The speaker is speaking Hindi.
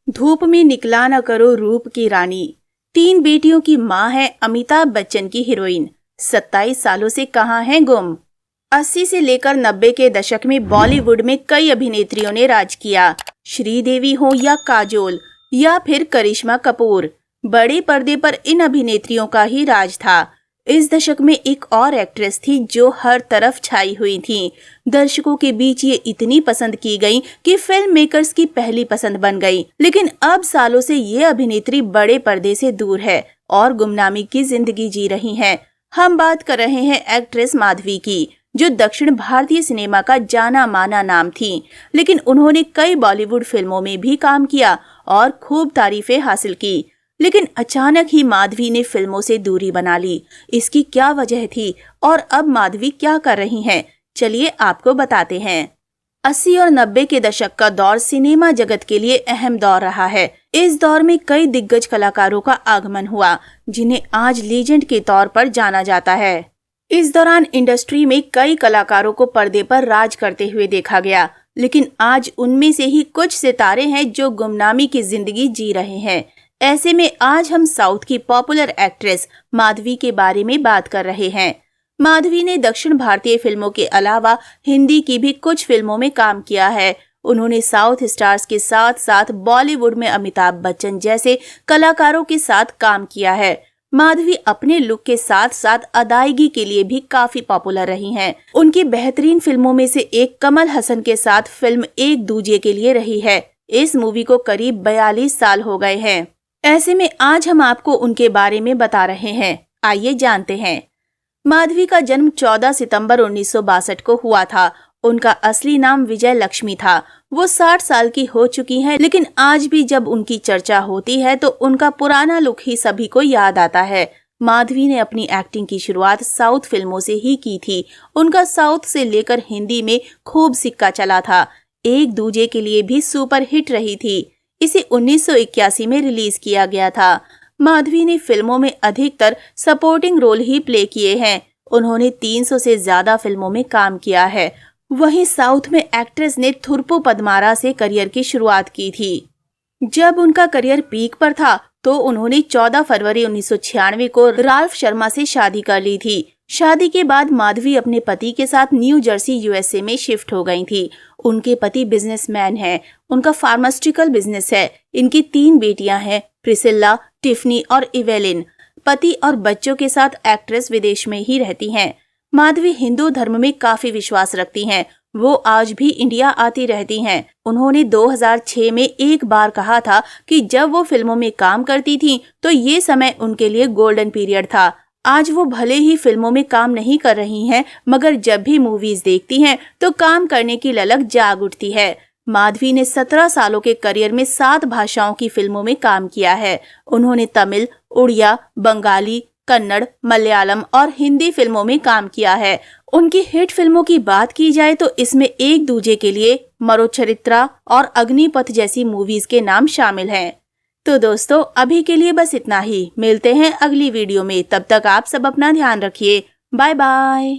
धूप में निकला न करो रूप की रानी। 3 बेटियों की मां है अमिताभ बच्चन की हीरोइन। 27 सालों से कहां है गुम। 80 से लेकर 90 के दशक में बॉलीवुड में कई अभिनेत्रियों ने राज किया। श्रीदेवी हो या काजोल या फिर करिश्मा कपूर, बड़े पर्दे पर इन अभिनेत्रियों का ही राज था। इस दशक में एक और एक्ट्रेस थी जो हर तरफ छाई हुई थी। दर्शकों के बीच ये इतनी पसंद की गई कि फिल्म मेकर्स की पहली पसंद बन गई। लेकिन अब सालों से ये अभिनेत्री बड़े पर्दे से दूर है और गुमनामी की जिंदगी जी रही हैं। हम बात कर रहे हैं एक्ट्रेस माधवी की, जो दक्षिण भारतीय सिनेमा का जाना माना नाम थी। लेकिन उन्होंने कई बॉलीवुड फिल्मों में भी काम किया और खूब तारीफें हासिल की। लेकिन अचानक ही माधवी ने फिल्मों से दूरी बना ली। इसकी क्या वजह थी और अब माधवी क्या कर रही हैं? चलिए आपको बताते हैं। 80 और 90 के दशक का दौर सिनेमा जगत के लिए अहम दौर रहा है। इस दौर में कई दिग्गज कलाकारों का आगमन हुआ, जिन्हें आज लीजेंड के तौर पर जाना जाता है। इस दौरान इंडस्ट्री में कई कलाकारों को पर्दे पर राज करते हुए देखा गया, लेकिन आज उनमें से ही कुछ सितारे हैं जो गुमनामी की जिंदगी जी रहे हैं। ऐसे में आज हम साउथ की पॉपुलर एक्ट्रेस माधवी के बारे में बात कर रहे हैं। माधवी ने दक्षिण भारतीय फिल्मों के अलावा हिंदी की भी कुछ फिल्मों में काम किया है। उन्होंने साउथ स्टार्स के साथ साथ बॉलीवुड में अमिताभ बच्चन जैसे कलाकारों के साथ काम किया है। माधवी अपने लुक के साथ साथ अदायगी के लिए भी काफी पॉपुलर रही हैं। उनकी बेहतरीन फिल्मों में से एक कमल हसन के साथ फिल्म एक दूजे के लिए रही है। इस मूवी को करीब 42 साल हो गए हैं। ऐसे में आज हम आपको उनके बारे में बता रहे हैं। आइए जानते हैं। माधवी का जन्म 14 सितंबर 1962 को हुआ था। उनका असली नाम विजय लक्ष्मी था। वो 60 साल की हो चुकी हैं, लेकिन आज भी जब उनकी चर्चा होती है तो उनका पुराना लुक ही सभी को याद आता है। माधवी ने अपनी एक्टिंग की शुरुआत साउथ फिल्मों से ही की थी। उनका साउथ से लेकर हिंदी में खूब सिक्का चला था। एक दूजे के लिए भी सुपर हिट रही थी। इसे 1981 में रिलीज किया गया था। माधवी ने फिल्मों में अधिकतर सपोर्टिंग रोल ही प्ले किए हैं। उन्होंने 300 से ज्यादा फिल्मों में काम किया है। वहीं साउथ में एक्ट्रेस ने थुरपु पद्मारा से करियर की शुरुआत की थी। जब उनका करियर पीक पर था तो उन्होंने 14 फरवरी 1996 को राल्फ शर्मा से शादी कर ली थी। शादी के बाद माधवी अपने पति के साथ न्यू जर्सी यूएसए में शिफ्ट हो गई थी। उनके पति बिजनेसमैन हैं। उनका फार्मास्यूटिकल बिजनेस है। इनकी 3 बेटियां हैं, प्रिसिल्ला, टिफनी और इवेलिन। पति और बच्चों के साथ एक्ट्रेस विदेश में ही रहती हैं। माधवी हिंदू धर्म में काफी विश्वास रखती हैं। वो आज भी इंडिया आती रहती हैं। उन्होंने 2006 में एक बार कहा था कि जब वो फिल्मों में काम करती थीं, तो ये समय उनके लिए गोल्डन पीरियड था। आज वो भले ही फिल्मों में काम नहीं कर रही हैं, मगर जब भी मूवीज देखती हैं तो काम करने की ललक जाग उठती है। माधवी ने 17 सालों के करियर में 7 भाषाओं की फिल्मों में काम किया है। उन्होंने तमिल, उड़िया, बंगाली, कन्नड़, मलयालम और हिंदी फिल्मों में काम किया है। उनकी हिट फिल्मों की बात की जाए तो इसमें एक दूजे के लिए, मरोचरित्रा और अग्निपथ जैसी मूवीज के नाम शामिल हैं। तो दोस्तों, अभी के लिए बस इतना ही। मिलते हैं अगली वीडियो में। तब तक आप सब अपना ध्यान रखिए। Bye bye.